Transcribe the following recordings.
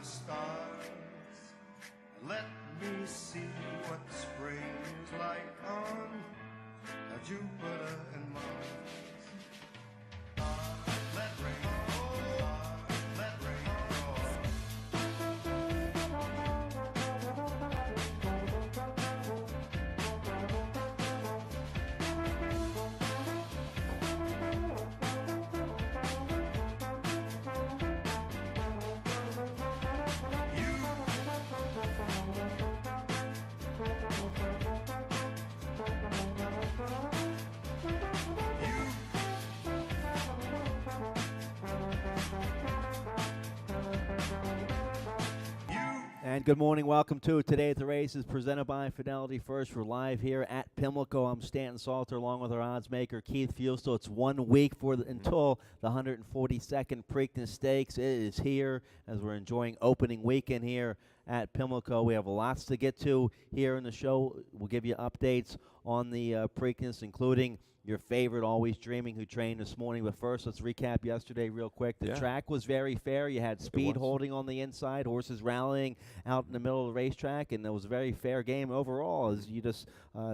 stars. Let me see what spring is like on Jupiter and Mars. Let rain fall, let rain And good morning. Welcome to Today at the Races, presented by Fidelity First. We're live here at Pimlico. I'm Stanton Salter, along with our odds maker, Keith Fuel. It's 1 week until the 142nd Preakness Stakes. It is here as we're enjoying opening weekend here at Pimlico. We have lots to get to here in the show. We'll give you updates on the Preakness, including your favorite, Always Dreaming, who trained this morning. But first, let's recap yesterday real quick. The track was very fair. You had speed holding on the inside, horses rallying out in the middle of the racetrack, and it was a very fair game overall, as you just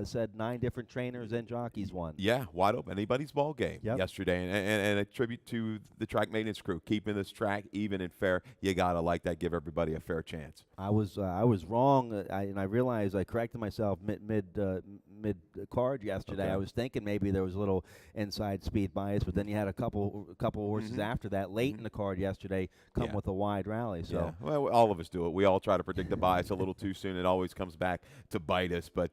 said. 9 different trainers and jockeys won. Yeah, wide open. Anybody's ball game yesterday. And a tribute to the track maintenance crew, keeping this track even and fair. You got to like that, give everybody a fair chance. I was wrong, and I realized I corrected myself mid card yesterday. Okay. I was thinking maybe there was a little inside speed bias, but then you had a couple horses after that late in the card yesterday come with a wide rally. So well, all of us do it. We all try to predict the bias a little too soon. It always comes back to bite us. But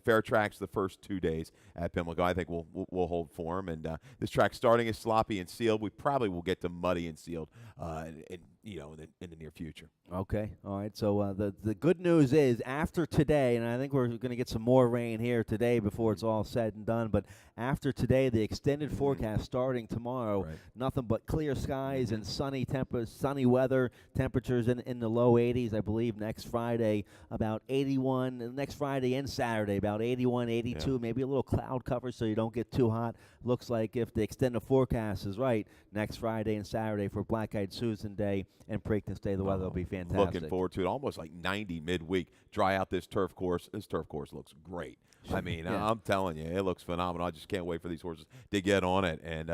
fair tracks the first 2 days at Pimlico. I think we'll hold form. And this track starting is sloppy and sealed. We probably will get to muddy and sealed in the near future. Okay, all right. So the good news is after today, and I think we're going to get some more rain here today before it's all said and done, but after today, the extended forecast starting tomorrow, nothing but clear skies and sunny weather, temperatures in the low 80s. I believe next Friday about 81, next Friday and Saturday about 81, 82, maybe a little cloud cover so you don't get too hot. Looks like if the extended forecast is right, next Friday and Saturday for Black Eyed Susan Day and Preakness Day, the weather will be fantastic. Looking forward to it. Almost like 90 midweek. Dry out this turf course. This turf course looks great. I mean, I'm telling you, it looks phenomenal. I just can't wait for these horses to get on it and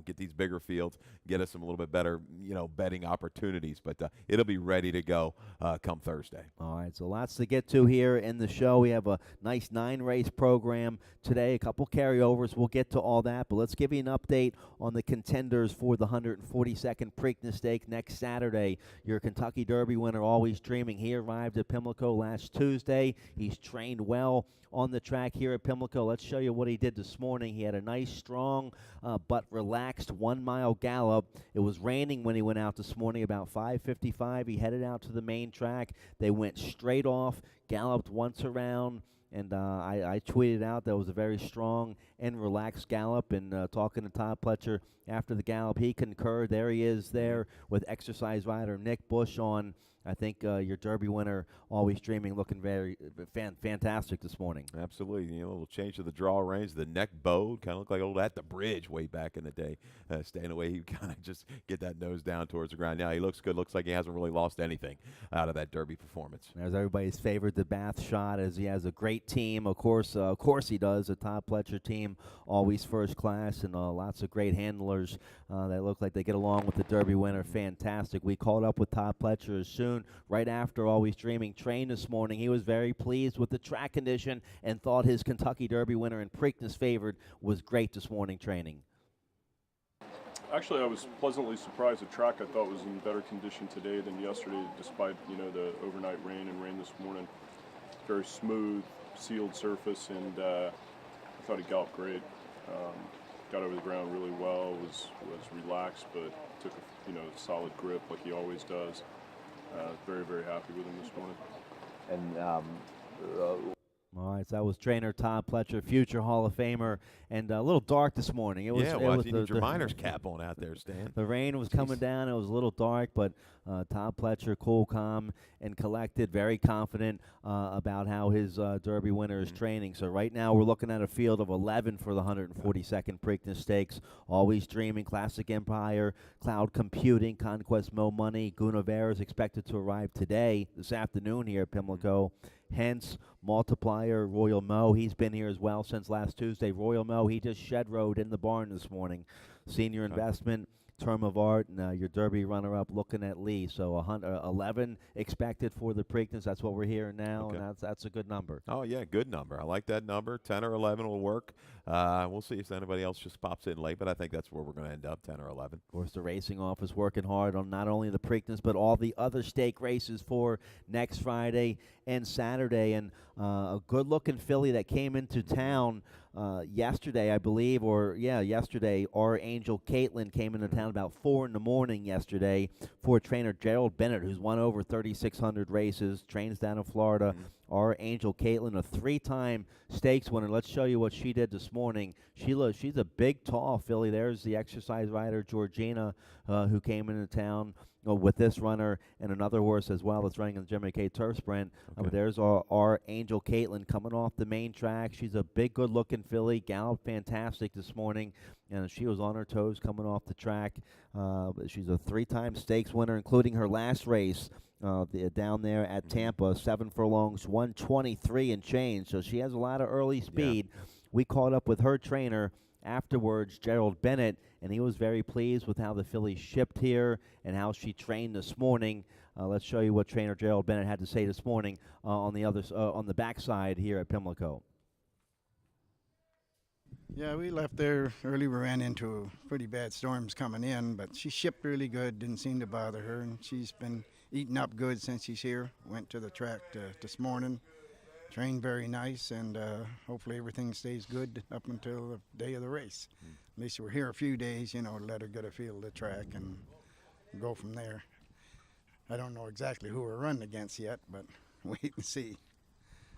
get these bigger fields, get us some a little bit better betting opportunities. But it'll be ready to go come Thursday. All right, so lots to get to here in the show. We have a nice 9-race program today, a couple carryovers. We'll get to all that, but let's give you an update on the contenders for the 142nd Preakness Stake next Saturday. Your Kentucky Derby winner, Always Dreaming. He arrived at Pimlico last Tuesday. He's trained well on the track here at Pimlico. Let's show you what he did this morning. He had a nice, strong, but relaxed 1-mile gallop. It was raining when he went out this morning, about 5:55. He headed out to the main track. They went straight off, galloped once around, and I tweeted out that it was a very strong and relaxed gallop. And talking to Todd Pletcher after the gallop, he concurred. There he is there with exercise rider Nick Bush on. I think your Derby winner, Always Dreaming, looking very fantastic this morning. Absolutely. A little change to the draw range. The neck bowed, kind of looked like old At the Bridge way back in the day. Staying away, he kind of just get that nose down towards the ground. Now he looks good. Looks like he hasn't really lost anything out of that Derby performance. There's everybody's favorite, the Bath shot, as he has a great team. Of course he does. A Todd Pletcher team, always first class, and lots of great handlers that look like they get along with the Derby winner. Fantastic. We caught up with Todd Pletcher soon, right after Always Dreaming trained this morning. He was very pleased with the track condition and thought his Kentucky Derby winner and Preakness favored was great this morning training. Actually, I was pleasantly surprised. The track I thought was in better condition today than yesterday, despite the overnight rain this morning. Very smooth, sealed surface, and I thought he galloped great. Got over the ground really well. Was relaxed, but took a solid grip like he always does. Very, very happy with him this morning. And All right, so that was trainer Todd Pletcher, future Hall of Famer, and a little dark this morning. It was. Yeah, it well, was you need your miner's cap on out there, Stan. The rain was coming down. It was a little dark, but Todd Pletcher, cool, calm, and collected, very confident about how his Derby winner is training. So right now we're looking at a field of 11 for the 142nd Preakness Stakes. Always Dreaming, Classic Empire, Cloud Computing, Conquest Mo Money. Guinevere is expected to arrive today, this afternoon here at Pimlico. Hence, Multiplier, Royal Mo. He's been here as well since last Tuesday. Royal Mo, he just shed road in the barn this morning. Senior Investment, Term of Art, and your Derby runner-up looking at Lee. So 11 expected for the Preakness. That's what we're hearing now, and that's a good number. Oh, yeah, good number. I like that number. 10 or 11 will work. We'll see if anybody else just pops in late, but I think that's where we're going to end up, 10 or 11. Of course, the racing office working hard on not only the Preakness, but all the other stake races for next Friday and Saturday. And a good-looking filly that came into town yesterday, I believe, yesterday. Our Angel Caitlin came into town about 4 in the morning yesterday for trainer Gerald Bennett, who's won over 3,600 races, trains down in Florida. Our Angel Caitlin, a 3-time stakes winner. Let's show you what she did this morning. She's a big, tall filly. There's the exercise rider, Georgina, who came into town with this runner and another horse as well that's running in the Jimmy K Turf Sprint. But there's our Angel Caitlin coming off the main track. She's a big, good-looking filly. Galloped fantastic this morning, and she was on her toes coming off the track. She's a 3-time stakes winner, including her last race down there at Tampa, 7 furlongs, 123 and change. So she has a lot of early speed. Yeah. We caught up with her trainer afterwards, Gerald Bennett, and he was very pleased with how the filly shipped here and how she trained this morning. Let's show you what trainer Gerald Bennett had to say this morning on the backside here at Pimlico. Yeah, we left there early. We ran into pretty bad storms coming in, but she shipped really good, didn't seem to bother her, and she's been eating up good since she's here. Went to the track this morning, trained very nice, and hopefully everything stays good up until the day of the race. At least we're here a few days, to let her get a feel of the track and go from there. I don't know exactly who we're running against yet, but wait and see.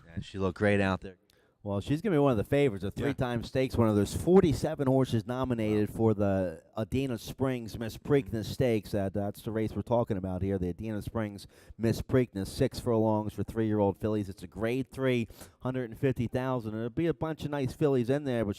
Yeah, she looked great out there. Well, she's going to be one of the favorites, a 3-time stakes winner. There's 47 horses nominated for the Adena Springs Miss Preakness Stakes. That's the race we're talking about here, the Adena Springs Miss Preakness, 6 furlongs for 3-year-old fillies. It's a Grade 3, 150,000. There'll be a bunch of nice fillies in there, but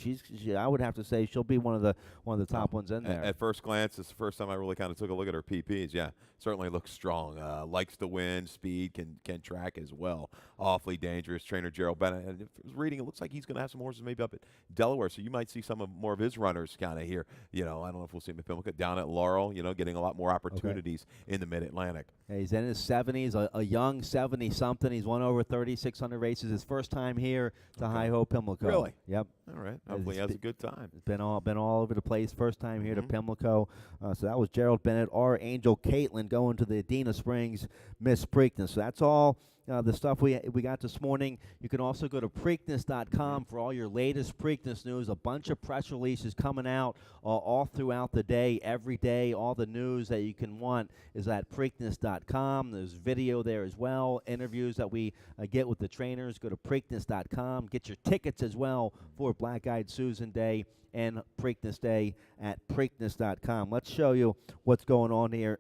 I would have to say she'll be one of the top ones in there. At first glance, it's the first time I really kind of took a look at her PPs. Yeah, certainly looks strong. Likes to win, speed, can track as well. Awfully dangerous. Trainer Gerald Bennett. And if I was reading, it looks like he's going to have some horses maybe up at Delaware, so you might see more of his runners kind of here. I don't know if we'll see him at Pimlico, down at Laurel, getting a lot more opportunities in the Mid-Atlantic. Yeah, he's in his 70s, a young 70-something. He's won over 3,600 races. His first time here to Hi-Ho Pimlico. Really? Yep. All right. Hopefully he has a good time. It's been all over the place. First time here to Pimlico. So that was Gerald Bennett. Our Angel Caitlin going to the Adena Springs Miss Preakness. So that's all the stuff we got this morning. You can also go to Preakness.com for all your latest Preakness news. A bunch of press releases coming out all throughout the day, every day. All the news that you can want is at Preakness.com. There's video there as well, interviews that we get with the trainers. Go to Preakness.com. Get your tickets as well for Black Eyed Susan Day and Preakness Day at Preakness.com. Let's show you what's going on here.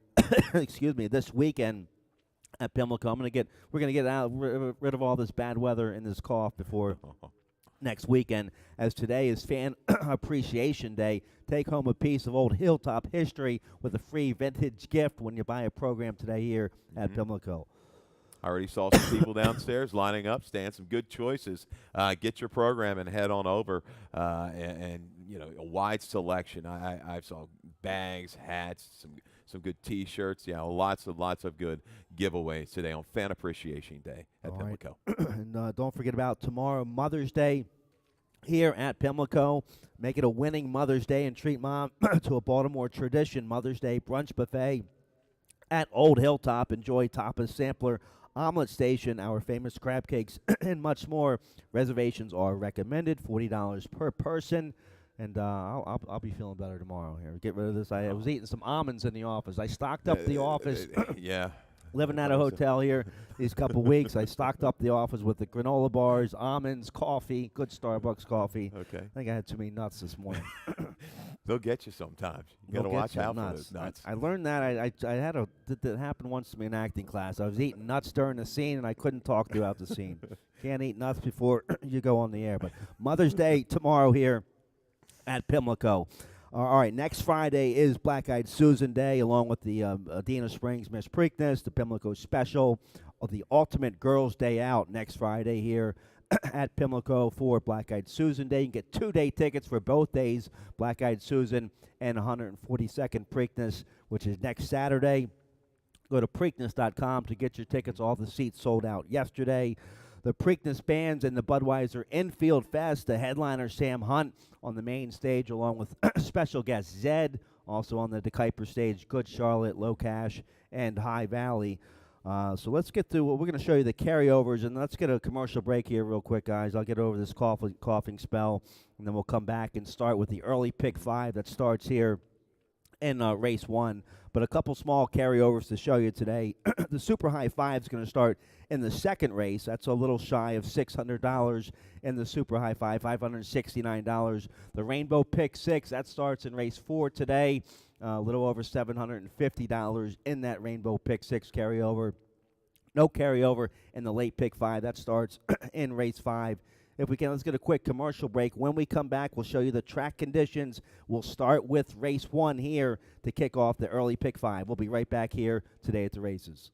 Excuse me, this weekend at Pimlico. We're gonna get rid of all this bad weather and this cough before next weekend, as today is Fan Appreciation Day. Take home a piece of old Hilltop history with a free vintage gift when you buy a program today here at Pimlico. I already saw some people downstairs lining up, Stan. Some good choices. Get your program and head on over, and a wide selection. I saw bags, hats, some good T-shirts. Yeah, lots of good giveaways today on Fan Appreciation Day at Pimlico. And don't forget about tomorrow, Mother's Day, here at Pimlico. Make it a winning Mother's Day and treat Mom to a Baltimore tradition Mother's Day brunch buffet at Old Hilltop. Enjoy tapas, sampler, omelet station, our famous crab cakes, and much more. Reservations are recommended, $40 per person. And I'll be feeling better tomorrow here. Get rid of this. I was eating some almonds in the office. I stocked up the office. Yeah. living at a hotel here these couple weeks. I stocked up the office with the granola bars, almonds, coffee, good Starbucks coffee. Okay. I think I had too many nuts this morning. They'll get you sometimes. You got to They'll get watch you, out for nuts. those nuts. I learned that. I had that happened once to me in acting class. I was eating nuts during the scene, and I couldn't talk throughout the scene. Can't eat nuts before you go on the air. But Mother's Day tomorrow here at Pimlico. All right, next Friday is Black Eyed Susan Day, along with the Adena Springs Miss Preakness, the Pimlico Special, the Ultimate Girls Day Out next Friday here at Pimlico for Black Eyed Susan Day. You can get 2-day tickets for both days, Black Eyed Susan and 142nd Preakness, which is next Saturday. Go to Preakness.com to get your tickets. All the seats sold out yesterday. The Preakness Bands and the Budweiser Infield Fest. The headliner, Sam Hunt, on the main stage, along with special guest Zed. Also on the DeKuyper stage, Good Charlotte, Low Cash, and High Valley. So let's get to what we're going to show you the carryovers, and let's get a commercial break here real quick, guys. I'll get over this coughing spell, and then we'll come back and start with the early pick 5 that starts here in race 1. But a couple small carryovers to show you today. The Super High 5 is going to start in the second race. That's a little shy of $600 in the Super High 5, $569. The Rainbow Pick 6, that starts in race 4 today. A little over $750 in that Rainbow Pick 6 carryover. No carryover in the late Pick 5. That starts in race 5. If we can, let's get a quick commercial break. When we come back, we'll show you the track conditions. We'll start with race 1 here to kick off the early Pick 5. We'll be right back here today at the races.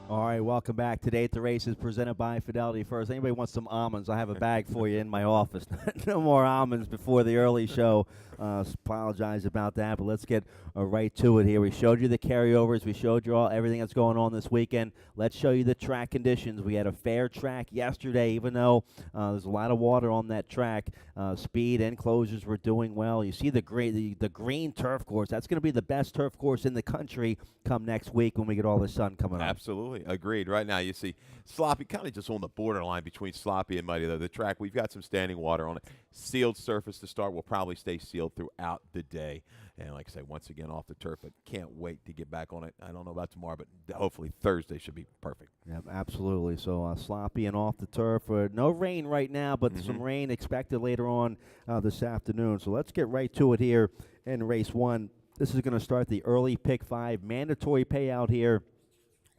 All right, welcome back. Today at the Races, presented by Fidelity First. Anybody wants some almonds, I have a bag for you in my office. No more almonds before the early show. Apologize about that, but let's get right to it here. We showed you the carryovers. We showed you all everything that's going on this weekend. Let's show you the track conditions. We had a fair track yesterday, even though there's a lot of water on that track. Speed and closures were doing well. You see the green turf course. That's going to be the best turf course in the country come next week when we get all the sun coming up. Absolutely. Agreed. Right now you see sloppy, kind of just on the borderline between sloppy and muddy. Though the track, we've got some standing water on it. Sealed surface to start. Will probably stay sealed throughout the day. And like I say, once again off the turf, but can't wait to get back on it. I don't know about tomorrow, but hopefully Thursday should be perfect. Yeah, absolutely. So sloppy and off the turf. No rain right now, but some rain expected later on this afternoon. So let's get right to it here in race 1. This is going to start the early pick 5 mandatory payout here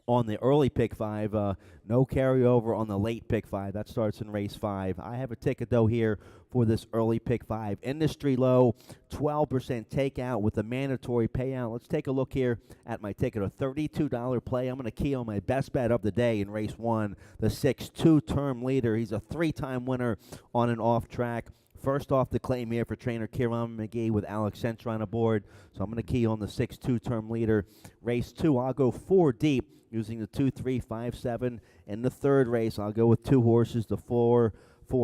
on the early pick 5. No carryover on the late pick 5. That starts in race 5. I have a ticket, though, here for this early pick 5. Industry low, 12% takeout with the mandatory payout. Let's take a look here at my ticket. A $32 play. I'm going to key on my best bet of the day in race 1, the 6'2" term leader. He's a 3-time winner on an off track. First off the claim here for trainer Kieran McGee with Alex Centron aboard. So I'm going to key on the 6'2" term leader. Race 2, I'll go 4 deep using the 2, 3, 5, 7. In the third race, I'll go with 2 horses, the 4,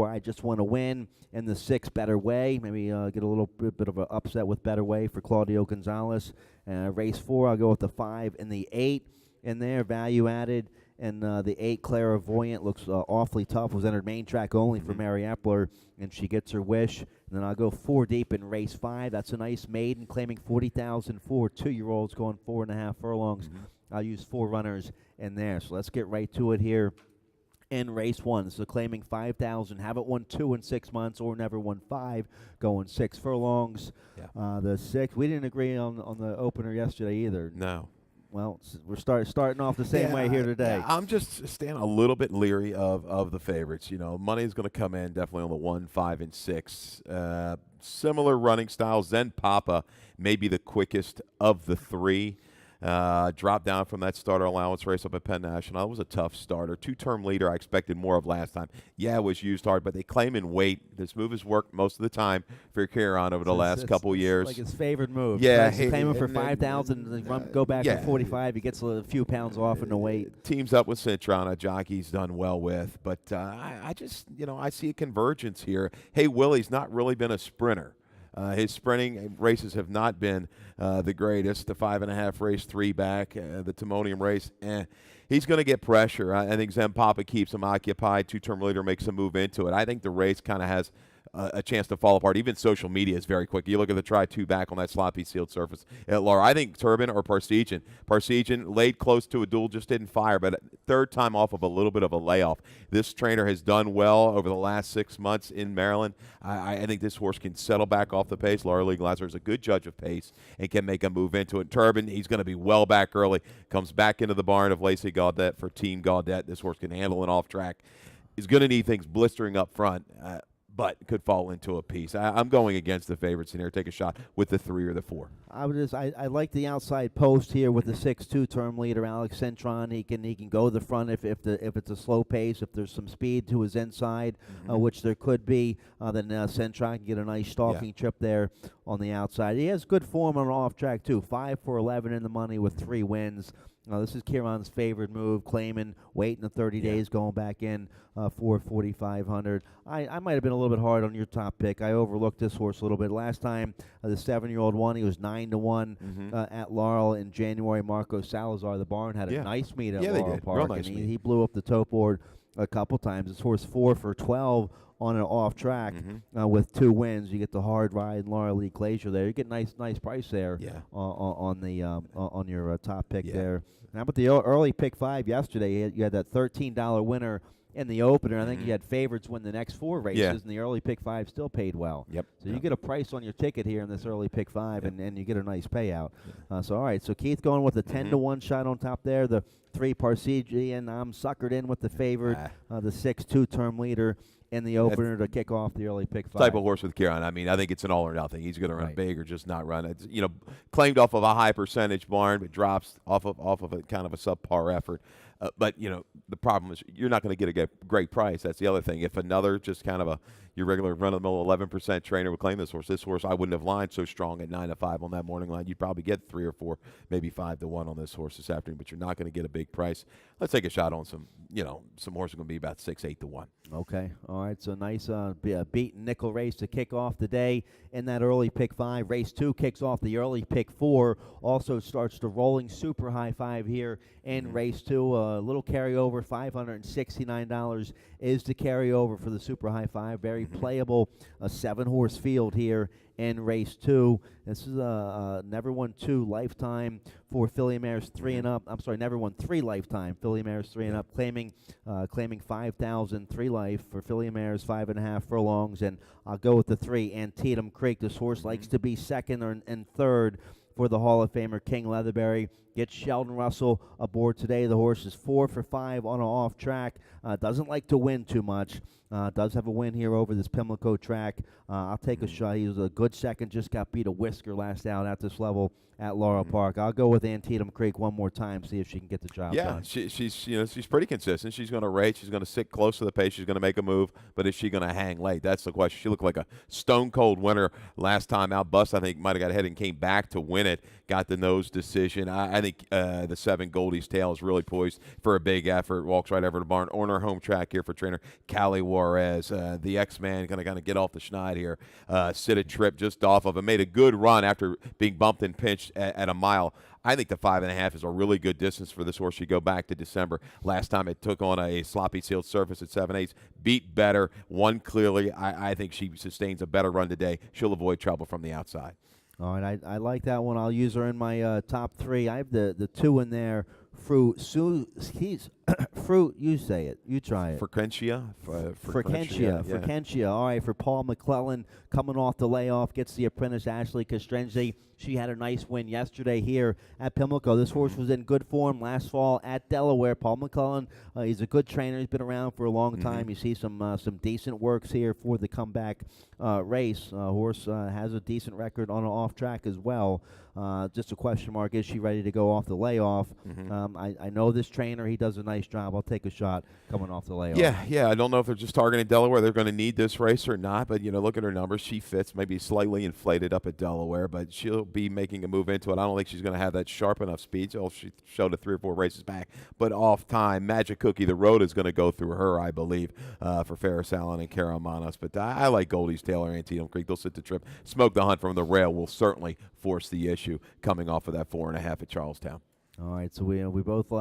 I Just Want to Win, and the 6, Better Way. Maybe get a little bit of an upset with Better Way for Claudio Gonzalez. Race 4, I'll go with the 5 and the 8. in there, value added. And the 8 Clairvoyant looks awfully tough. Was entered main track only for Mary Epler, and she gets her wish. And then I'll go 4 deep in race 5. That's a nice maiden, claiming 40,000 for 2-year-olds going 4.5 furlongs. I'll use 4 runners in there. So let's get right to it here. In race 1, so claiming 5,000. Haven't won 2 in 6 months, or never won 5. Going 6 furlongs. Yeah. The 6. We didn't agree on the opener yesterday either. No. Well, we're starting off the same way here today. Yeah, I'm just staying a little bit leery of the favorites. You know, money is going to come in definitely on the 1, 5, and 6. Similar running styles. Zen Papa may be the quickest of the 3. Dropped down from that starter allowance race up at Penn National. That was a tough starter. 2-term leader I expected more of last time. Yeah, it was used hard, but they claim in weight. This move has worked most of the time for Kieran over the last couple years. Like his favorite move. Yeah. He's claiming for 5,000, go back to 45. He gets a few pounds off in the weight. Teams up with Cintron, a jockey's done well with. But I just, I see a convergence here. Hey, Willie's not really been a sprinter. His sprinting races have not been the greatest. The 5.5 race, 3 back. The Timonium race, he's going to get pressure. I think Zen Papa keeps him occupied. 2-term leader makes a move into it. I think the race kind of has a chance to fall apart. Even social media is very quick. You look at the try-2 back on that sloppy sealed surface at Laura. I think Turbin or Parsegian. Parsegian laid close to a duel, just didn't fire, but 3rd time off of a little bit of a layoff. This trainer has done well over the last 6 months in Maryland. I think this horse can settle back off the pace. Laura Lee Glasser is a good judge of pace and can make a move into it. Turbin, he's going to be well back early. Comes back into the barn of Lacey Gaudet for Team Gaudet. This horse can handle an off track. He's going to need things blistering up front. But could fall into a piece. I'm going against the favorites in here. Take a shot with the 3 or the 4. I like the outside post here with the 6'2" term leader Alex Cintron. He can go the front if it's a slow pace. If there's some speed to his inside, which there could be, then Cintron can get a nice stalking trip there on the outside. He has good form on off track too. 5 for 11 in the money with 3 wins. This is Kieran's favorite move, claiming waiting the 30 days, going back in for 4,500. I might have been a little bit hard on your top pick. I overlooked this horse a little bit. Last time, the 7-year-old won. He was 9-1 at Laurel in January. Marco Salazar, the barn, had a nice meet at Laurel Park. Real nice and meet. He blew up the toe board a couple times. This horse 4 for 12 on an off track with 2 wins. You get the hard ride and Laura Lee Glacier there. You get nice price there on your top pick there. How about the early pick 5 yesterday? You had that $13 winner in the opener. I think you had favorites win the next 4 races, and the early pick 5 still paid well. So you get a price on your ticket here in this early pick 5, and you get a nice payout. So all right, so Keith going with a 10-1 shot on top there. The 3 Parsegian, I'm suckered in with the favorite, the 6 term leader in the opener to kick off the early pick 5. Type of horse with Kieran. I mean, I think it's an all or nothing. He's going to run big or just not run. It's, claimed off of a high percentage barn, but drops off of a kind of a subpar effort. But the problem is you're not going to get a great price. That's the other thing. If another just kind of your regular run-of-the-mill 11% trainer would claim this horse I wouldn't have lined so strong at 9-5 on that morning line. You'd probably get 3 or 4, maybe 5-1 on this horse this afternoon, but you're not going to get a big price. Let's take a shot on some horses going to be about 6-8-1. Okay. All right. So nice beaten nickel race to kick off the day in that early pick 5. Race 2 kicks off the early pick 4. Also starts the rolling super high 5 here in race 2. A little carryover, $569 is the carryover for the super high 5. Very playable, a 7-horse field here in race 2. This is a never won 2 lifetime for filly mares 3 and up. I'm sorry, never won 3 lifetime filly mares 3 and up, claiming 5,000 3 life for filly mares 5.5 furlongs. And I'll go with the 3 Antietam Creek. This horse likes to be second and third for the Hall of Famer King Leatherberry. Gets Sheldon Russell aboard today. The horse is 4 for 5 on an off track. Doesn't like to win too much. Does have a win here over this Pimlico track. I'll take a shot. He was a good second. Just got beat a whisker last out at this level at Laurel Park. I'll go with Antietam Creek one more time, see if she can get the job done. Yeah, she's pretty consistent. She's going to rate. She's going to sit close to the pace. She's going to make a move, but is she going to hang late? That's the question. She looked like a stone-cold winner last time out. Bust, I think, might have got ahead and came back to win it. Got the nose decision. I think the 7 Goldie's Tail is really poised for a big effort. Walks right over the barn on her home track here for trainer Callie Suarez, the X-Man, going to kind of get off the schneid here, sit a trip just off of it, made a good run after being bumped and pinched at a mile. I think the 5.5 is a really good distance for this horse. You go back to December. Last time it took on a sloppy sealed surface at 7/8, beat better, won clearly. I think she sustains a better run today. She'll avoid trouble from the outside. All right, I like that one. I'll use her in my top 3. I have the 2 in there. Fruit, fruit. You say it. You try it. Frequentia. Frequentia. All right, for Paul McClellan, coming off the layoff, gets the apprentice Ashley Castrenzi. She had a nice win yesterday here at Pimlico. This horse was in good form last fall at Delaware. Paul McClellan, he's a good trainer. He's been around for a long time. You see some decent works here for the comeback race. Horse has a decent record on an off track as well. Just a question mark, is she ready to go off the layoff? I know this trainer, he does a nice job. I'll take a shot coming off the layoff. Yeah. I don't know if they're just targeting Delaware. They're going to need this race or not, but, look at her numbers. She fits, maybe slightly inflated up at Delaware, but she'll be making a move into it. I don't think she's going to have that sharp enough speed. So she showed it 3 or 4 races back, but off time. Magic Cookie, the road is going to go through her, I believe, for Ferris Allen and Cara Manos. But I like Goldie's Taylor, Antietam Creek. They'll sit the trip. Smoke the Hunt from the rail will certainly force the issue coming off of that 4.5 at Charlestown. All right, so we both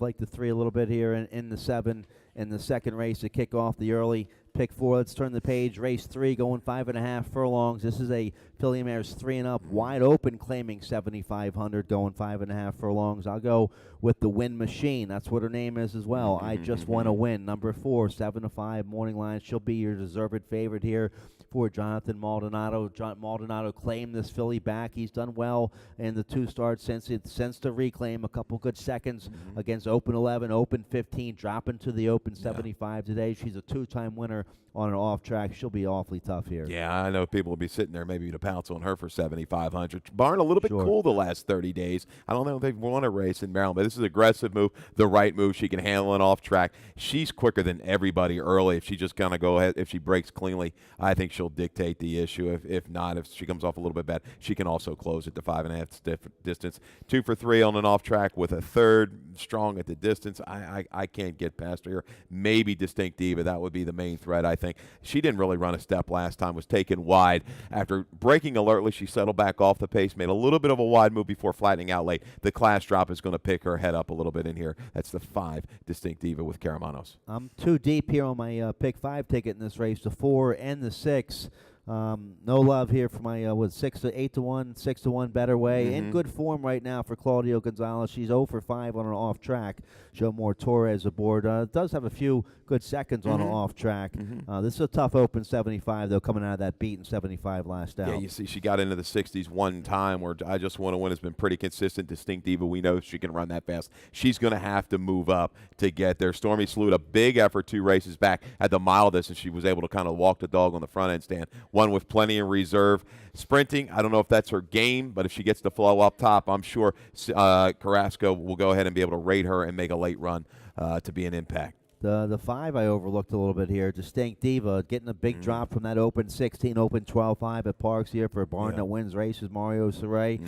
like the 3 a little bit here in the 7 in the second race to kick off the early pick 4. Let's turn the page. Race 3 going 5.5 furlongs. This is a filly mare's 3 and up, wide open, claiming 7,500, going 5.5 furlongs. I'll go with the Win Machine. That's what her name is as well. I just want to win. Number 4, 7-5 morning line. She'll be your deserved favorite here for Jonathan Maldonado. Maldonado claimed this filly back. He's done well in the 2 starts since the reclaim. A couple good seconds against Open 11, Open 15, dropping to the Open 75 today. She's a 2-time winner on an off track. She'll be awfully tough here. Yeah, I know people will be sitting there maybe to pounce on her for 7,500. Barn a little bit cool the last 30 days. I don't know if they've won a race in Maryland, but this is an aggressive move, the right move. She can handle it off track. She's quicker than everybody early. If she just kind of go ahead, if she breaks cleanly, I think she'll dictate the issue. If not, if she comes off a little bit bad, she can also close at the 5.5 distance. 2 for 3 on an off track with a 3rd strong at the distance. I can't get past her here. Maybe Distinct Diva. That would be the main threat, I think. She didn't really run a step last time, was taken wide. After breaking alertly, she settled back off the pace, made a little bit of a wide move before flattening out late. The class drop is going to pick her head up a little bit in here. That's the 5 Distinct Diva with Cara Manos. I'm too deep here on my pick 5 ticket in this race, the 4 and the 6. No love here for my 6 to 8 to 1, 6 to 1 better way. In good form right now for Claudio Gonzalez. She's 0 for 5 on an off track. Joe Moore Torres aboard. Does have a few good seconds on an off track. This is a tough Open 75 though, coming out of that beat in 75 last out. Yeah, you see, she got into the 60s one time where I Just Want to Win has been pretty consistent. Distinct Diva, we know she can run that fast. She's going to have to move up to get there. Stormy Salute, a big effort 2 races back at the mile distance. She was able to kind of walk the dog on the front end stand. One with plenty in reserve. Sprinting, I don't know if that's her game, but if she gets the flow up top, I'm sure Carrasco will go ahead and be able to rate her and make a late run to be an impact. The 5 I overlooked a little bit here. Distinct Diva getting a big drop from that Open 16, Open 12-5 at Parks here for a barn that wins races. Mario Saray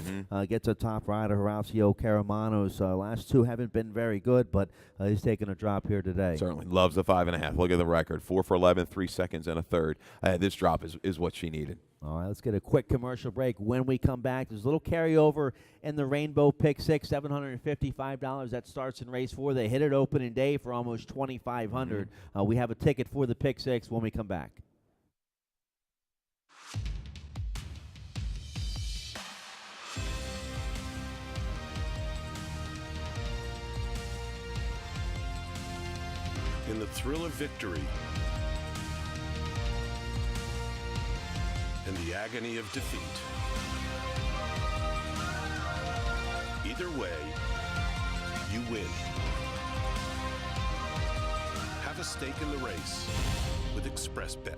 gets a top rider, Horacio Caramanos. Last 2 haven't been very good, but he's taking a drop here today. Certainly loves the 5.5. Look at the record: 4 for 11, 3 seconds and a 3rd. This drop is what she needed. All right, let's get a quick commercial break. When we come back, there's a little carryover in the Rainbow Pick 6, $755. That starts in race 4. They hit it opening day for almost $2,500. We have a ticket for the Pick 6 when we come back. In the thrill of victory and the agony of defeat. Either way, you win. Have a stake in the race with ExpressBet.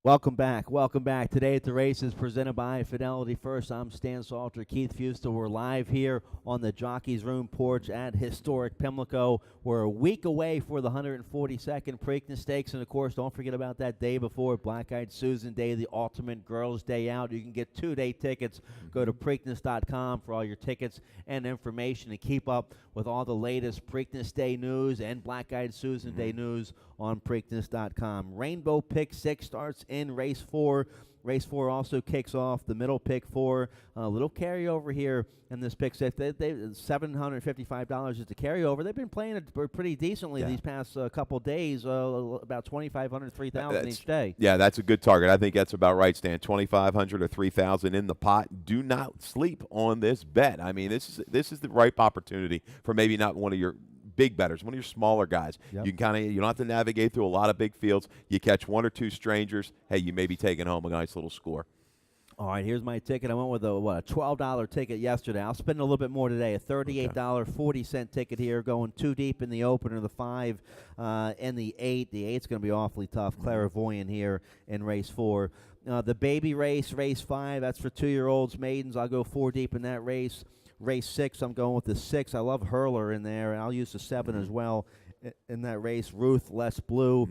Welcome back. Welcome back. Today at the races presented by Fidelity First. I'm Stan Salter, Keith Fustel. We're live here on the Jockey's Room porch at historic Pimlico. We're a week away for the 142nd Preakness Stakes. And, of course, don't forget about that day before, Black-Eyed Susan Day, the ultimate girls' day out. You can get 2-day tickets. Go to Preakness.com for all your tickets and information to keep up with all the latest Preakness Day news and Black-Eyed Susan Day news on Preakness.com. Rainbow Pick 6 starts in race 4. Race 4 also kicks off the middle pick 4. A little carryover here in this pick 6. They $755 is the carryover. They've been playing it pretty decently these past couple days, about $2,500, $3,000 each day. Yeah, that's a good target. I think that's about right, Stan. $2,500 or $3,000 in the pot. Do not sleep on this bet. I mean, this is the ripe opportunity for maybe not one of your big bettors, one of your smaller guys. Yep. You don't have to navigate through a lot of big fields. You catch one or two strangers. Hey, you may be taking home a nice little score. All right, here's my ticket. I went with a $12 ticket yesterday. I'll spend a little bit more today. A $38.40 ticket here, going 2 deep in the opener, the 5 and the 8. The 8's going to be awfully tough. Clairvoyant here in race 4. The baby race 5, that's for 2-year-olds, maidens. I'll go 4 deep in that race. Race 6, I'm going with the 6. I love Hurler in there, and I'll use the 7 as well in that race. Ruth, Less Blue.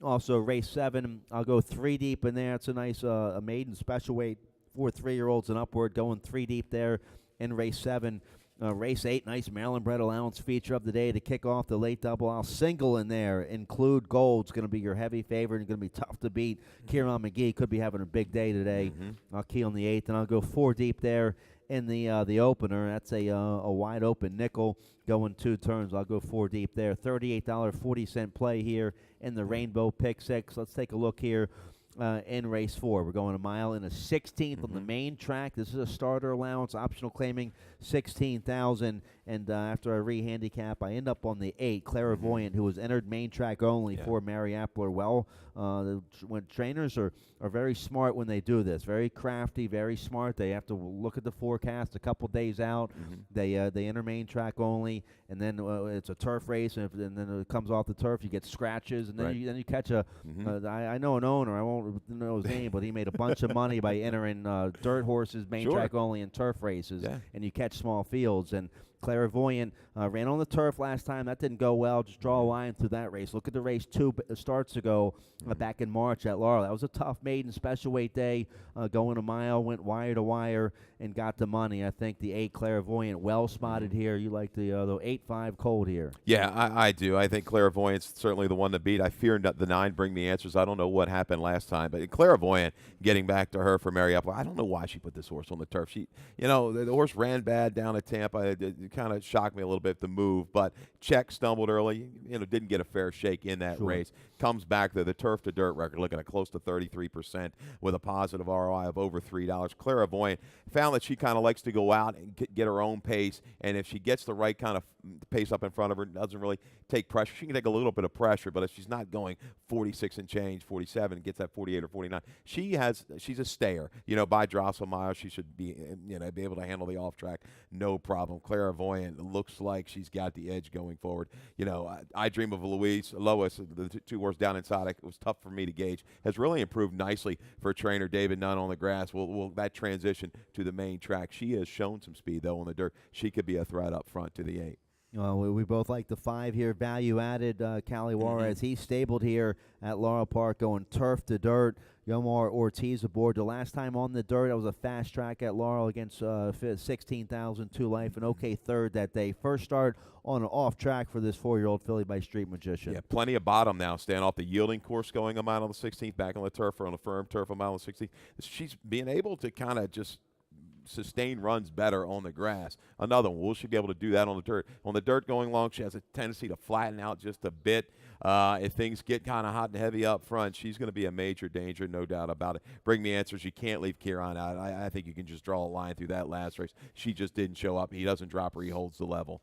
Also, race 7, I'll go 3 deep in there. It's a nice a maiden special weight for 3-year-olds and upward, going 3 deep there in race 7. Race 8, nice Maryland bred allowance feature of the day to kick off the late double. I'll single in there. Include Gold's going to be your heavy favorite and going to be tough to beat. Kieran McGee could be having a big day today. I'll key on the 8th, and I'll go 4 deep there in the opener. That's a wide open nickel going 2 turns. I'll go 4 deep there. $38.40 play here in the Rainbow Pick 6. Let's take a look here in race 4. We're going a mile and a 16th on the main track. This is a starter allowance, optional claiming 16,000. And after I re-handicap, I end up on the 8, Clairvoyant, who was entered main track only for Mary Appler. Well, when trainers are very smart when they do this, very crafty, very smart. They have to look at the forecast a couple days out. They enter main track only, and then it's a turf race, and then it comes off the turf. You get scratches, and then you catch a. I know an owner. I won't know his name, but he made a bunch of money by entering dirt horses, main track only, and turf races, and you catch small fields. And Clairvoyant ran on the turf last time. That didn't go well. Just draw a line through that race. Look at the race 2 starts ago back in March at Laurel. That was a tough maiden special weight day, going a mile, went wire to wire, and got the money. I think the 8 Clairvoyant well spotted here. You like the 8-5 cold here? Yeah, I do. I think Clairvoyant's certainly the one to beat. I fear the 9 Bring Me Answers. I don't know what happened last time, but Clairvoyant, getting back to her for Mary Apple, I don't know why she put this horse on the turf. The horse ran bad down at Tampa. It kind of shocked me a little bit, the move, but Check stumbled early, didn't get a fair shake in that race. Comes back to the turf to dirt record, looking at close to 33% with a positive ROI of over $3. Clairvoyant found that she kind of likes to go out and get her own pace, and if she gets the right kind of pace up in front of her, doesn't really take pressure. She can take a little bit of pressure, but if she's not going 46 and change, 47, and gets that 48 or 49, she's a stayer. By Drosselmeyer, she should be be able to handle the off track, no problem. Clairvoyant looks like she's got the edge going forward. I Dream of Lois, the 2 horse down inside. It was tough for me to gauge. Has really improved nicely for trainer David Nunn on the grass. Will that transition to the main track? She has shown some speed though on the dirt. She could be a threat up front to the 8. We both like the 5 here. Value added, Cali Juarez. He's stabled here at Laurel Park, going turf to dirt. Yomar Ortiz aboard. The last time on the dirt, that was a fast track at Laurel against 16,000 to life. An okay third that day. First start on an off track for this 4-year-old filly by Street Magician. Yeah, plenty of bottom now. Stand off the yielding course, going a mile on the 16th, back on the turf or on a firm turf a mile on the 16th. She's being able to kind of just sustain runs better on the grass. Another one, will she be able to do that on the dirt? On the dirt going long, she has a tendency to flatten out just a bit. If things get kind of hot and heavy up front, she's going to be a major danger, no doubt about it. Bring Me Answers. You can't leave Kieran out. I think you can just draw a line through that last race. She just didn't show up. He doesn't drop her. He holds the level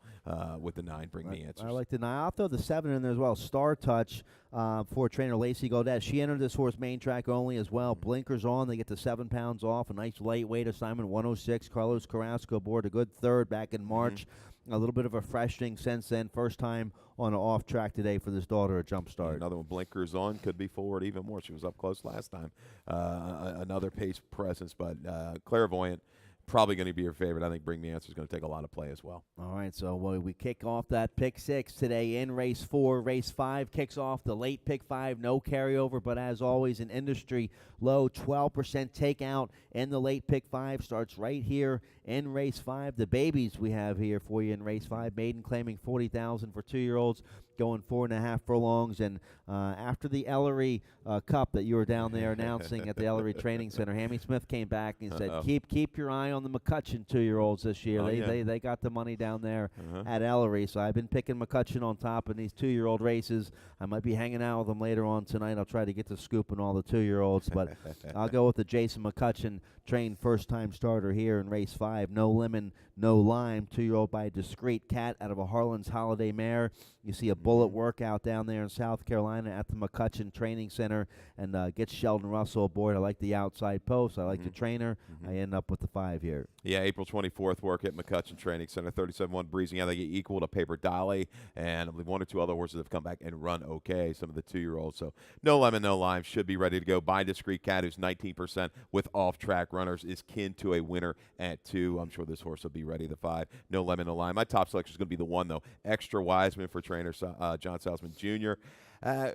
with the 9. Bring Me Answers. I like the 9. I'll throw the 7 in there as well. Star Touch for trainer Lacey Gaudette. She entered this horse main track only as well. Blinkers on. They get the 7 pounds off. A nice lightweight assignment, 106. Carlos Carrasco aboard a good third back in March. A little bit of a freshening since then. First time on an off track today for this daughter at jump start. Another one, blinkers on, could be forward even more. She was up close last time. Another pace presence, but clairvoyant. Probably going to be your favorite. I think Bring the Answer is going to take a lot of play as well. All right, so we kick off that pick 6 today in race 4. Race 5 kicks off the late pick 5, no carryover, but as always, an industry low 12% takeout in the late pick 5 starts right here in race 5. The babies we have here for you in race 5. Maiden claiming 40,000 for 2-year-olds, going 4.5 furlongs. And after the Ellery Cup that you were down there announcing at the Ellery Training Center, Hammy Smith came back and said, keep your eye on the McCutcheon 2-year-olds this year. They got the money down there at Ellery. So I've been picking McCutcheon on top in these 2-year-old races. I might be hanging out with them later on tonight. I'll try to get to scooping all the 2-year-olds, but I'll go with the Jason McCutcheon trained first-time starter here in race 5. No lemon, no lime. 2-year-old by Discreet Cat out of a Harlan's Holiday mare. You see a bullet workout down there in South Carolina at the McCutcheon Training Center, and get Sheldon Russell aboard. I like the outside post. I like the trainer. I end up with the 5 here. Yeah, April 24th work at McCutcheon Training Center. 37-1 breezing out. They get equal to Paper Dolly, and I believe 1 or 2 other horses have come back and run okay, some of the 2-year-olds. So no lemon, no lime. Should be ready to go. By Discreet Cat, who's 19% with off-track runners, is kin to a winner at 2. I'm sure this horse will be ready, the 5. No lemon, no lime. My top selection is going to be the 1, though. Extra Wiseman for trainer John Salzman Jr.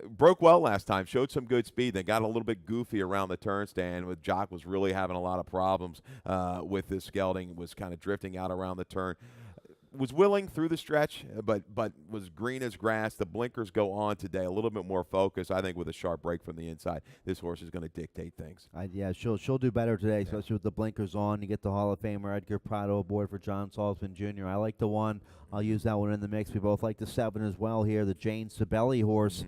Broke well last time, showed some good speed. They got a little bit goofy around the turn stand. With Jock was really having a lot of problems with this gelding. Was kind of drifting out around the turn. Was willing through the stretch, but was green as grass. The blinkers go on today. A little bit more focus, I think, with a sharp break from the inside. This horse is going to dictate things. Yeah, she'll do better today, especially with the blinkers on. You get the Hall of Famer Edgar Prado aboard for John Salzman Jr. I like the 1. I'll use that one in the mix. We both like the 7 as well here. The Jane Sibeli horse.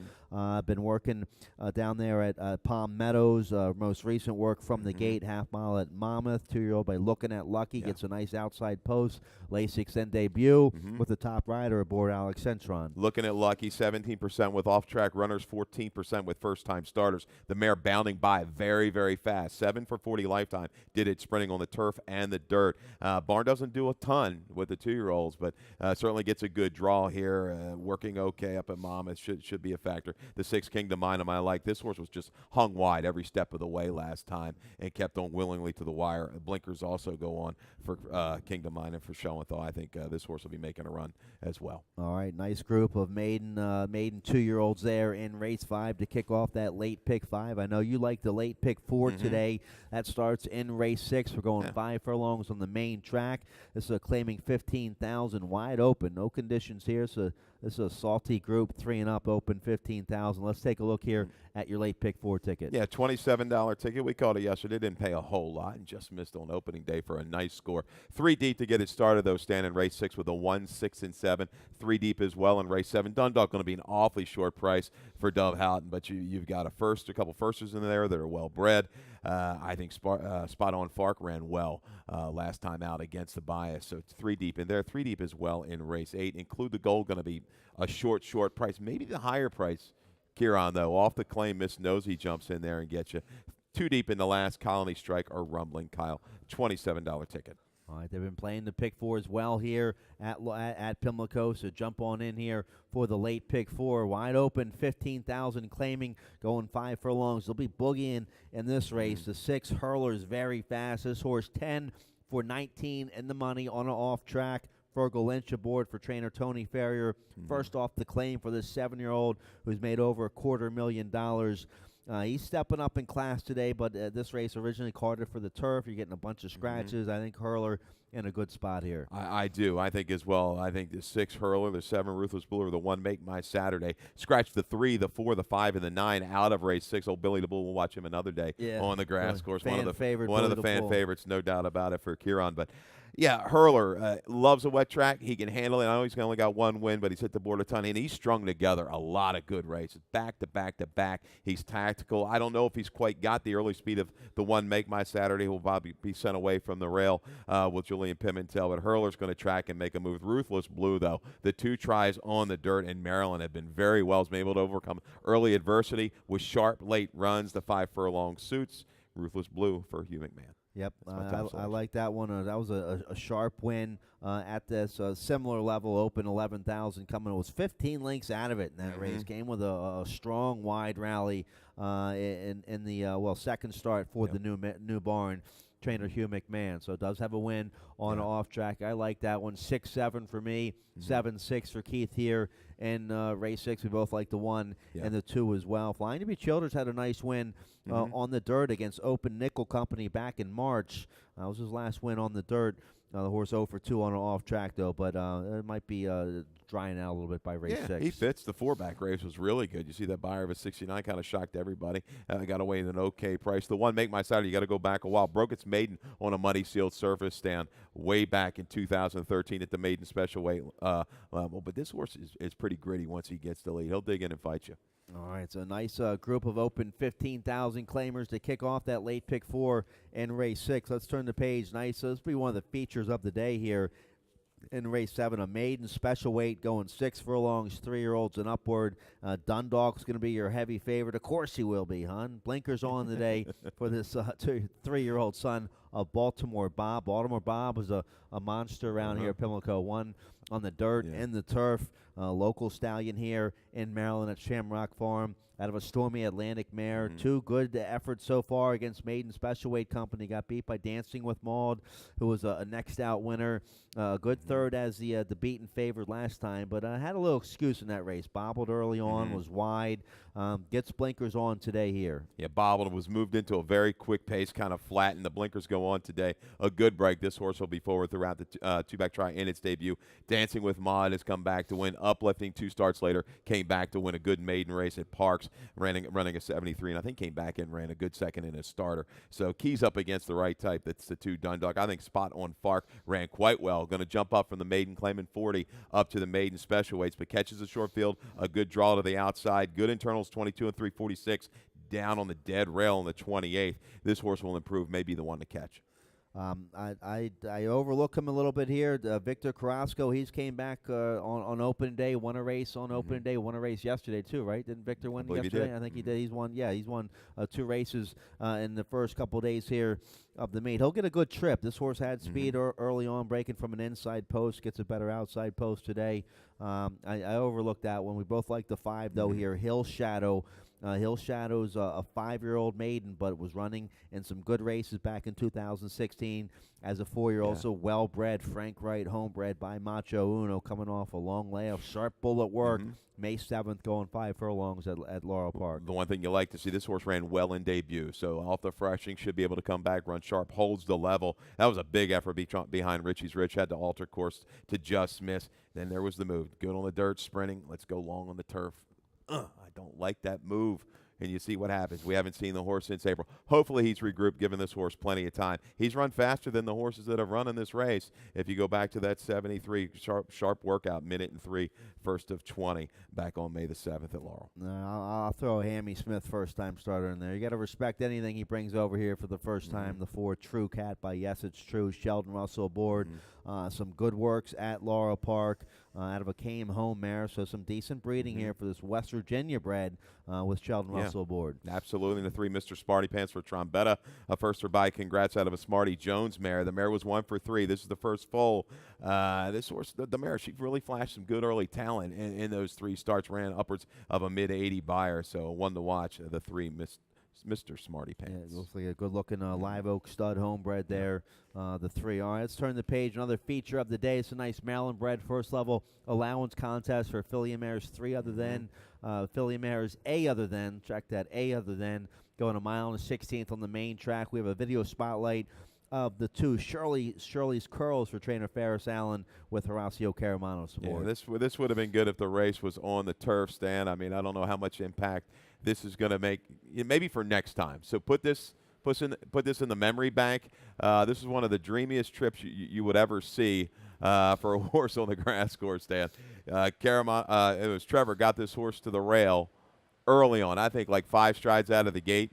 Been working down there at Palm Meadows. Most recent work from the gate, half mile at Monmouth. 2-year-old by Looking at Lucky. Gets a nice outside post. Lasix then debut with the top rider aboard, Alex Centron. Looking at Lucky, 17% with off-track runners, 14% with first-time starters. The mare bounding by very, very fast. 7 for 40 lifetime. Did it sprinting on the turf and the dirt. Barn doesn't do a ton with the 2-year-olds, but certainly gets a good draw here. Working okay up at Monmouth. Should be a factor. The 6 Kingdom Minum, I like. This horse was just hung wide every step of the way last time and kept on willingly to the wire. Blinkers also go on for Kingdom Minum for Schoenthal. I think this horse will be making a run as well. All right, nice group of maiden 2-year-olds there in race 5 to kick off that late pick 5. I know you like the late pick 4 today. That starts in race 6. We're going 5 furlongs on the main track. This is a claiming 15,000 wide open. No conditions here, so this is a salty group, 3 and up, open 15,000. Let's take a look here at your late pick 4 ticket. Yeah, $27 ticket. We called it yesterday. Didn't pay a whole lot and just missed on opening day for a nice score. 3 deep to get it started, though, standing race 6 with a 1, 6, and 7. 3 deep as well in race 7. Dundalk going to be an awfully short price for Dove Houghton, but you've got a couple firsters in there that are well bred. I think Spot On Fark ran well last time out against the bias, so it's 3 deep in there. 3 deep as well in race 8. Include the Gold, going to be a short price, maybe the higher price. Kieran, though, off the claim, Miss Nosy jumps in there and gets you. 2 deep in the last, Colony Strike or Rumbling Kyle, $27 ticket. All right, they've been playing the pick 4 as well here at Pimlico, so jump on in here for the late pick 4. Wide open, 15,000 claiming, going 5 furlongs. They'll be boogieing in this race. The 6 Hurler's very fast. This horse 10 for 19 in the money on an off track. Fergal Lynch aboard for trainer Tony Ferrier. First off the claim for this 7-year-old who's made over $250,000. He's stepping up in class today, but this race originally carded for the turf. You're getting a bunch of scratches. I think Hurler in a good spot here. I do. I think as well. I think the 6 Hurler, the 7 Ruthless Buller, the 1 Make My Saturday. Scratch the 3, the 4, the 5, and the 9 out of race 6. Old Billy the Bull, we'll watch him another day on the grass course. One of the fan favorites, no doubt about it, for Kieran. But yeah, Hurler loves a wet track. He can handle it. I know he's only got 1 win, but he's hit the board a ton, and he's strung together a lot of good races, back to back to back. He's tactical. I don't know if he's quite got the early speed of the 1 Make My Saturday. He'll probably be sent away from the rail with Julian Pimentel, but Hurler's going to track and make a move. Ruthless Blue, though, the 2 tries on the dirt in Maryland have been very well. He's been able to overcome early adversity with sharp late runs. The 5 furlong suits. Ruthless Blue for Hugh McMahon. Yep, That's my top I selection. like that one. That was a sharp win at this similar level, open 11,000 coming. It was 15 lengths out of it in that race. Came with a strong wide rally in the second start for the new barn. Trainer Hugh McMahon, so it does have a win on off track. I like that one. 6-7 for me, 7-6 for Keith here, and race 6 we both like the 1 and the 2 as well. Flying to be Childers had a nice win on the dirt against Open Nickel Company back in March. That was his last win on the dirt. The horse 0 for 2 on an off track though, but it might be drying out a little bit by race 6. He fits. The 4-back race was really good. You see that buyer of a 69 kind of shocked everybody. Got away at an okay price. The one, Make My Saturday, you got to go back a while. Broke its maiden on a muddy sealed surface stand way back in 2013 at the maiden special weight level. But this horse is pretty gritty once he gets the lead. He'll dig in and fight you. All right, so a nice group of open 15,000 claimers to kick off that late pick 4 and race 6. Let's turn the page. Nice. So this will be one of the features of the day here in race 7. A maiden special weight going 6 furlongs, 3-year-olds and upward. Dundalk's going to be your heavy favorite. Of course he will be, hon. Blinkers on today for this 3-year-old son of Baltimore Bob. Baltimore Bob was a monster around here at Pimlico. Won on the dirt and the turf. Local stallion here in Maryland at Shamrock Farm. Out of a stormy Atlantic mare. 2 good efforts so far against Maiden Special Weight Company. Got beat by Dancing with Maud, who was a next out winner. A good third as the beaten favorite last time, but had a little excuse in that race. Bobbled early on, was wide. Gets blinkers on today here. Yeah, bobbled, was moved into a very quick pace, kind of flat, and the blinkers go on today. A good break. This horse will be forward throughout the 2-back try in its debut. Dancing with Maud has come back to win. Uplifting 2 starts later, came back to win a good maiden race at Parks, running a 73, and I think came back and ran a good second in his starter. So Key's up against the right type. That's the 2 Dundalk. I think Spot on Fark ran quite well. Going to jump up from the maiden claiming 40 up to the maiden special weights, but catches a short field, a good draw to the outside, good internals 22 and 346, down on the dead rail on the 28th. This horse will improve, maybe the one to catch. I overlook him a little bit here. Victor Carrasco, he's came back on open day, won a race on open day, won a race yesterday too, right? Didn't Victor win yesterday? I think he did. He's won. Yeah, he's won 2 races in the first couple days here of the meet. He'll get a good trip. This horse had speed early on, breaking from an inside post, gets a better outside post today. I overlooked that one. We both like the 5 though here. Hill Shadow. Hill Shadow's a 5-year-old maiden, but was running in some good races back in 2016 as a 4-year-old. So well-bred, Frank Wright, homebred by Macho Uno, coming off a long layoff. Sharp bullet work. May 7th, going 5 furlongs at Laurel Park. The one thing you like to see, this horse ran well in debut, so off the freshing, should be able to come back, run sharp, holds the level. That was a big effort behind Richie's Rich, had to alter course to just miss. Then there was the move. Good on the dirt, sprinting. Let's go long on the turf. I don't like that move. And you see what happens. We haven't seen the horse since April. Hopefully he's regrouped, giving this horse plenty of time. He's run faster than the horses that have run in this race. If you go back to that 73, sharp workout, minute and 3, first of 20, back on May the 7th at Laurel. I'll throw Hammy Smith, first-time starter, in there. You got to respect anything he brings over here for the first time. The 4 True Cat by Yes It's True, Sheldon Russell aboard. Some good works at Laurel Park out of a Came Home mare, so some decent breeding here for this West Virginia bred with Sheldon Russell aboard. Absolutely. And the 3 Mr. Smarty Pants for Trombetta. A first or by congrats out of a Smarty Jones mare. The mare was 1 for 3. This is the first foal. This horse, the mare, she really flashed some good early talent in those 3 starts, ran upwards of a mid-80 buyer, so one to watch, the 3 Mr. Smarty Pants. Yeah, it looks like a good-looking Live Oak stud homebred there, the 3. All right, let's turn the page. Another feature of the day. It's a nice Maryland-bred first-level allowance contest for filly mares 3 other than, filly mares A other than, check that, A other than, going a mile and 16th on the main track. We have a video spotlight of the 2 Shirley's Curls for trainer Ferris Allen with Horacio Caramano support. Yeah, this would have been good if the race was on the turf stand. I mean, I don't know how much impact this is going to make, maybe for next time. So put this in the memory bank. This is one of the dreamiest trips you would ever see for a horse on the grass course stand. Caramano, it was Trevor, got this horse to the rail early on. I think like 5 strides out of the gate.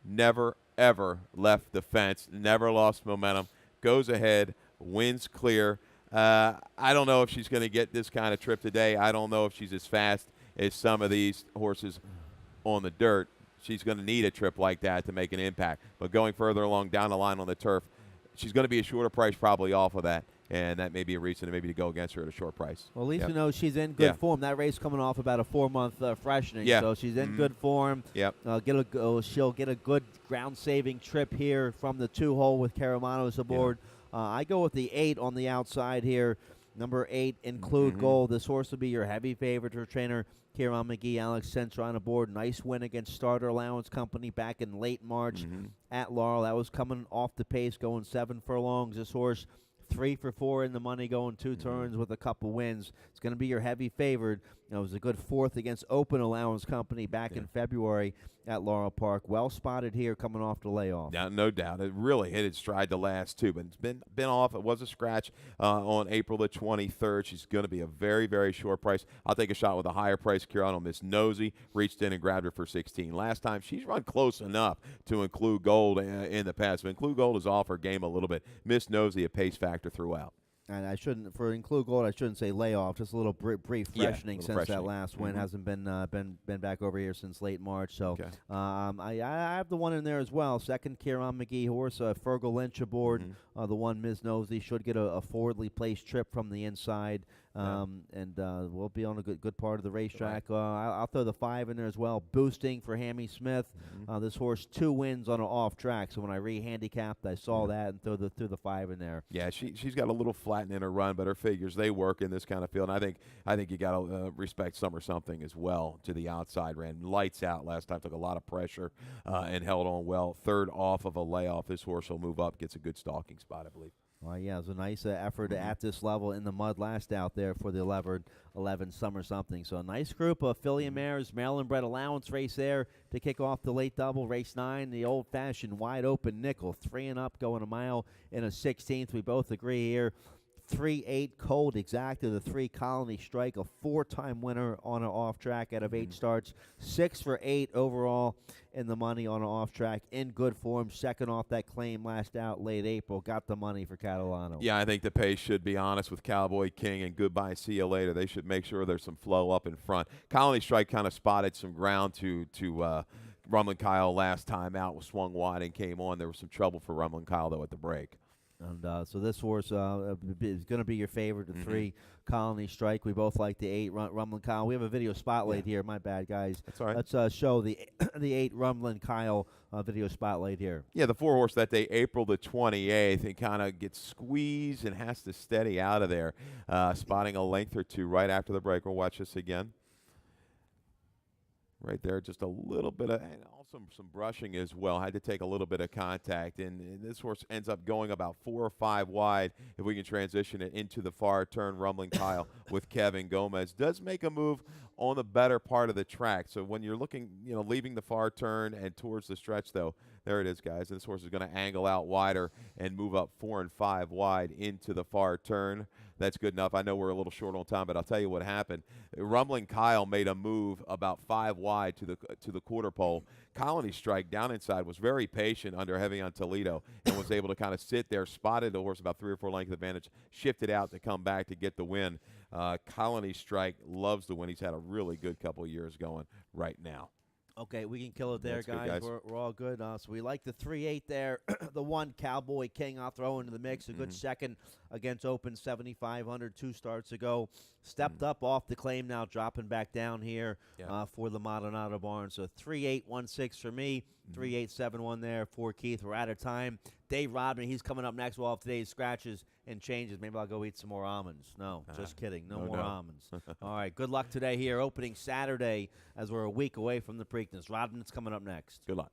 Never, ever left the fence. Never lost momentum. Goes ahead, wins clear. I don't know if she's going to get this kind of trip today. I don't know if she's as fast as some of these horses on the dirt. she's going to need a trip like that to make an impact. But going further along down the line on the turf, she's going to be a shorter price probably off of that. And that may be a reason maybe to go against her at a short price. Well, at least Yep. we know she's in good Yeah. form. That race coming off about a 4-month freshening, Yeah. so she's in good form. Yep. She'll get a good ground-saving trip here from the 2-hole with Caramanos aboard. I go with the 8 on the outside here. Number 8, Include Gold. This horse will be your heavy favorite. Her trainer, Kieran McGee, Alex Centron aboard. Nice win against Starter Allowance Company back in late March at Laurel. That was coming off the pace, going 7 furlongs. This horse 3 for 4 in the money, going 2 turns with a couple wins. It's going to be your heavy favorite. It was a good 4th against Open Allowance Company back in February at Laurel Park. Well spotted here coming off the layoff. Yeah, no doubt. It really hit its stride the last 2, but it's been off. It was a scratch on April the 23rd. She's going to be a very, very short price. I'll take a shot with a higher price. Kieran Miss Nosy reached in and grabbed her for 16. Last time, she's run close enough to Include Gold in the past. But Include Gold is off her game a little bit. Miss Nosy, a pace factor throughout. And I shouldn't, for Include Gold, I shouldn't say layoff. Just a little brief Yeah, freshening little since that freshening. last win. Hasn't been back over here since late March. So Okay. I have the one in there as well. Second Kieran McGee horse, Fergal Lynch aboard. The one Ms. Nosy should get a forwardly placed trip from the inside. And we'll be on a good part of the racetrack. I'll throw the 5 in there as well. Boosting for Hammy Smith. This horse 2 wins on an off track. So when I re-handicapped, I saw that and threw the 5 in there. Yeah, she's got a little flatten in her run, but her figures, they work in this kind of field. And I think you got to respect Summer Something as well to the outside. Ran lights out last time, took a lot of pressure and held on well. 3rd off of a layoff. This horse will move up, gets a good stalking spot, I believe. Well, yeah, it was a nice effort at this level in the mud last out there for the 11 Summer Something. So a nice group of filly and mares, Maryland bred allowance race there to kick off the late double. Race 9, the old-fashioned wide-open nickel, 3 and up, going a mile in a 16th. We both agree here. 3-8 Cold Exact to the 3 Colony Strike, a 4-time winner on an off track out of 8 starts. 6 for 8 overall in the money on an off track. In good form, second off that claim last out late April. Got the money for Catalano. Yeah, I think the pace should be honest with Cowboy King and Goodbye See You Later. They should make sure there's some flow up in front. Colony Strike kind of spotted some ground to Rumlin Kyle last time out, was swung wide and came on. There was some trouble for Rumlin Kyle, though, at the break. And so this horse is going to be your favorite, the 3 Colony Strike. We both like the 8 Rumlin Kyle. We have a video spotlight here. My bad, guys. That's all right. Let's show the 8 Rumlin Kyle video spotlight here. Yeah, the 4 horse that day, April the 28th, and kind of gets squeezed and has to steady out of there, spotting a length or 2 right after the break. We'll watch this again. Right there, just a little bit of, and also some brushing as well. Had to take a little bit of contact, and this horse ends up going about 4 or 5 wide. If we can transition it into the far turn, Rumbling Kyle with Kevin Gomez does make a move on the better part of the track. So when you're looking, leaving the far turn and towards the stretch, though, there it is, guys. This horse is going to angle out wider and move up 4 and 5 wide into the far turn. That's good enough. I know we're a little short on time, but I'll tell you what happened. Rumbling Kyle made a move about 5 wide to the quarter pole. Colony Strike down inside was very patient under heavy on Toledo and was able to kind of sit there, spotted the horse about 3 or 4 length advantage, shifted out to come back to get the win. Colony Strike loves the win. He's had a really good couple of years going right now. Okay, we can kill it there, That's good, guys. guys. We're all good. So we like the 3-8 there. The 1 Cowboy King I'll throw into the mix. A good second against Open 7,500 2 starts ago. Stepped up off the claim now, dropping back down here for the Maldonado Barn. So 3-8-1-6 for me. 3-8-7-1 there for Keith. We're out of time. Dave Rodman, he's coming up next. We'll have today's scratches and changes. Maybe I'll go eat some more almonds. No, just kidding. No more almonds. All right, good luck today here. Opening Saturday as we're a week away from the Preakness. Rodman's coming up next. Good luck.